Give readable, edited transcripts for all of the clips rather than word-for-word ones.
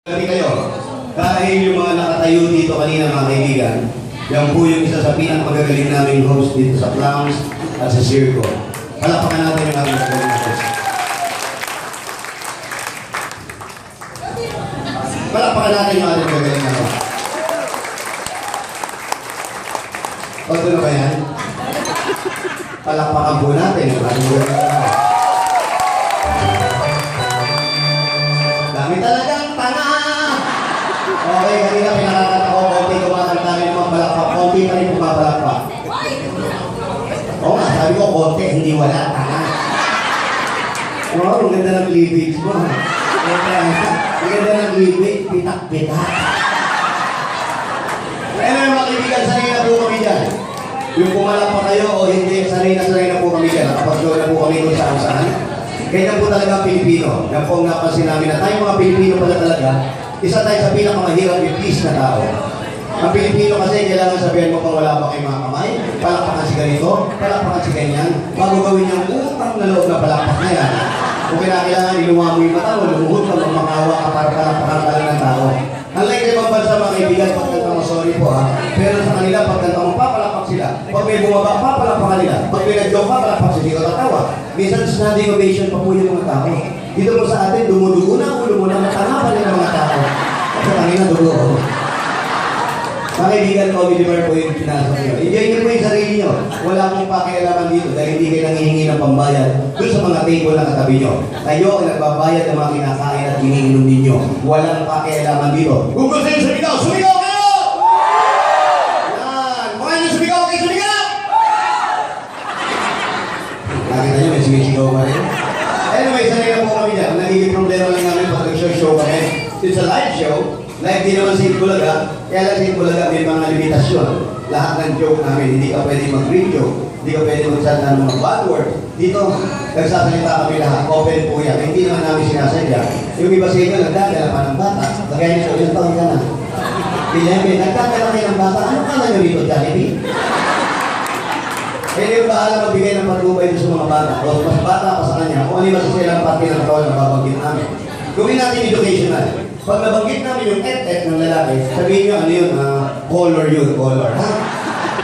Sabi kayo, dahil yung mga nakatayo dito kanina mga kaibigan, yan po yung isa sa pinakamagagaling naming host dito sa clowns at sa circo. Palakpakan natin yung aming magaling na host. Palakpakan natin yung aming magaling na host. O, ito na ba yan? Palakpakan po natin yung aming magaling na host. Dami talagang tanga! Okay, kanina pinakakata ko, konti kumakanta rin mga palakpak, konti pa rin pumapalakpak. Oo nga, sabi ko, konti, hindi wala, tanga. Wow, ang ganda ng cleavage mo, ha? Ang ganda ng cleavage, pitak-pitak. Anyway, mga kaibigan, sanay na po kami dyan. Yung pumalakpak kayo o hindi, sanay na po kami dyan. Nakapag-show na po kami kung saan-saan. Ganyan po talaga ang Pilipino. Yan po ang napansin namin na tayo mga Pilipino pala talaga, isa tayo sa pinakamahirap yung peace na tao. Ang Pilipino kasi kailangan sabihin mo kung wala pa kayong mga kamay, palakpakan si ganito, palakpakan si ganyan, bago gawin yung utang na loob na palakpak na yan. Kung kailangan iluwa mo yung mata mo, lumuhod ka, magmakawa ka para palakpakan ka lang ng tao. Unlike sa ibang bansa mga kaibigan, pagkanta mo, sorry po ha, pero sa kanila, pagkanta mo, papalakpak sila. Pag may bumaba, papalakpakan nila. Pag may nag-joke, papalakpak sila, hindi ko tatawa. Minsan, standing ovation pa po yung mga tao. Dito po sa atin, dumudugo na ulo mo na matanapan nila mga tao. Kasi kanina dugo. Mga kaibigan, comedy bar po yung pinasok nyo. Enjoy nyo po yung sarili nyo. Wala akong pakialaman dito dahil hindi kayo nangihingi ng pambayad doon sa mga table na katabi nyo. Kayo ang nagbabayad ng mga kinakain at iniinom ninyo. Walang pakialaman dito. Kung gusto nyo sumigaw, sumigaw kayo! Yan! Mga nyo sumigaw kayo, sumigaw! Nakita nyo, may sumisigaw pa rin. Anyway, sanay na po kami dyan. Nagiging problema lang namin pag nag-show kami. It's a live show. Live din naman sa Itbulaga. Kaya lang sa Itbulaga may mga limitasyon. Lahat ng joke namin, hindi ka pwede mag-read joke. Hindi ka pwede magsalita ng mga bad word. Dito, nagsasalita kami lahat. Open po yan. Hindi naman namin sinasadya. Yung iba sa inyo, nagdadala pa ng bata. Lagay nyo, yung taon ka na. Pinagdadala nagdadala kayo ng bata. Ano ka na nyo dito, Jollibee? Kaya yung bahala magbigay ng patubay sa mga bata. O mas bata pa sa kanya, kung ano yung masasilang parte ng katawan na babanggit namin. Gawin natin educational. Pag nabanggit namin yung et-et ng lalaki, sabihin nyo ano yun, color yun, color. Ha?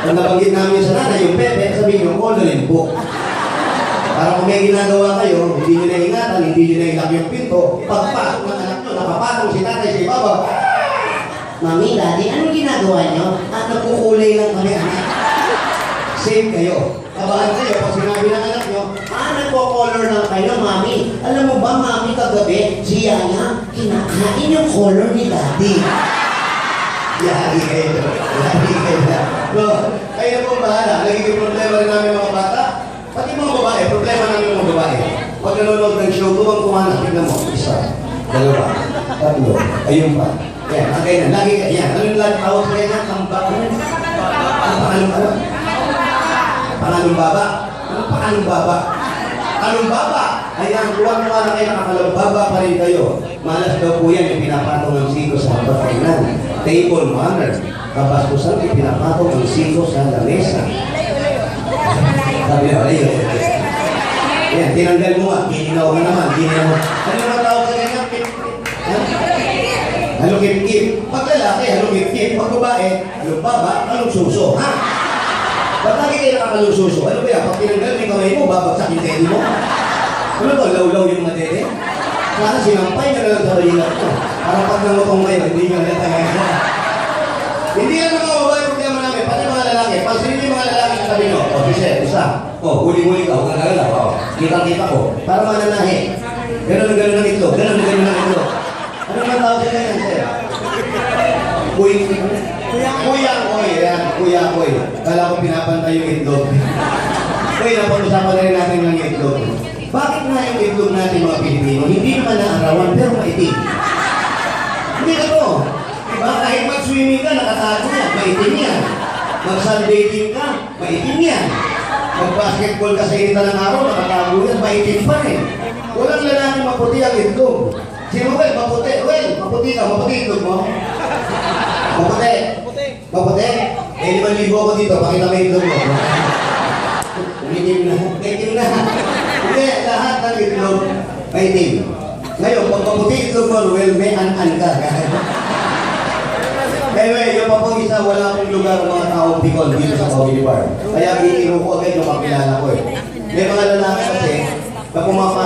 Pag nabanggit namin sa nanay yung pepe, sabihin nyo, color yun po. Para kung may ginagawa kayo, hindi nyo naingatan, hindi nyo nailak yung pinto, pagpasok ng anak nyo, nakapatong si tatay sa ibabaw. Mami, daddy, anong ginagawa nyo? Nagkukulay lang kami, anak. Same kayo. Kabahan kayo pag sinabi ng anak nyo, nagpo-color lang kayo, mami. Alam mo ba, mami, kagabi, si Yana, kinakain yung color ni daddy. Yari kayo. Yari kayo na. No, kayo na pong bahala. Nagiging problema rin namin mga bata. Pati mga babae, problema namin mga babae. Pag nanonood ng show, kumang-kumana, tignan mo. Isa, dalawa, tatlo, ayun pa. Yan, ang ganyan. Lagi ka, yan. Ano yung lagi tawag sa ganyan? Kambak. Pangalong baba? Ano pangalong baba? Pangalong baba? Ayan, kuwang-kuwa na kayo, nakakalong baba pa rin kayo. Malas daw po yan, yung pinapatong ng siko sa pagkainan. Table manner. Kapaskusan, yung pinapatong ng siko sa lamesa. Sabi na, ayun. Ayan, tinanggal mo nga, kininaw ka naman, kininaw mo. Ano naman tawag sa ganyan? Halong-kip-kip. Pag lalaki, halong-kip-kip. Pag babae, halong baba, halong suso. Ha? Ba't lagi kayo nakakalususo? Ano ba yan? Pag tinanggal yung kamay mo, babagsak yung teddy mo? Ano to? Law-law yung mga dede? Sana sinampay ka na lang sa rilat ko. Para pag nangutong kayo, hindi nyo nalita ngayon. Hindi yan mga babae problema namin, pati mga lalaki. Pag sinili yung mga lalaki sa sabi nyo, isa. Huli-huli ka, huwag kang nalala. Kita-kita ko. Para mananahi. Ganon ang itlog. Ganon ang itlog. Ano man tawag sa ganyan, sir? Kuya-koy, yan, kuya-koy. Kala ko pinapantay yung itlog. Kuya, napag-usapan na rin natin ng itlog. Bakit nga yung itlog natin mga Pilipino? Hindi naman naarawan, pero maitim. Hindi na to. Diba? Kahit mag-swimming ka, nakatago yan, maitim yan. Mag-sunbathing ka, maitim yan. Mag-basketball ka sa initan ng araw, nakatago yan, maitim pa rin. Walang lalaki maputi ang itlog. Sino ba? Maputi. Well, maputi ka, maputi itlog mo. Maputi. Maputi? 5,000 ako dito, pakita mo yung itlog mo. Umitim na. Hindi, lahat ng itlog, maitim. Ngayon, pag maputi itlog mo, well, may an-an ka. Anyway, yung pa pong isa, wala pong lugar mga taong Bicol dito sa Comedy Bar. Kaya giniro ko agad yung kakilala ko eh. May mga lalaki kasi, na pumapasok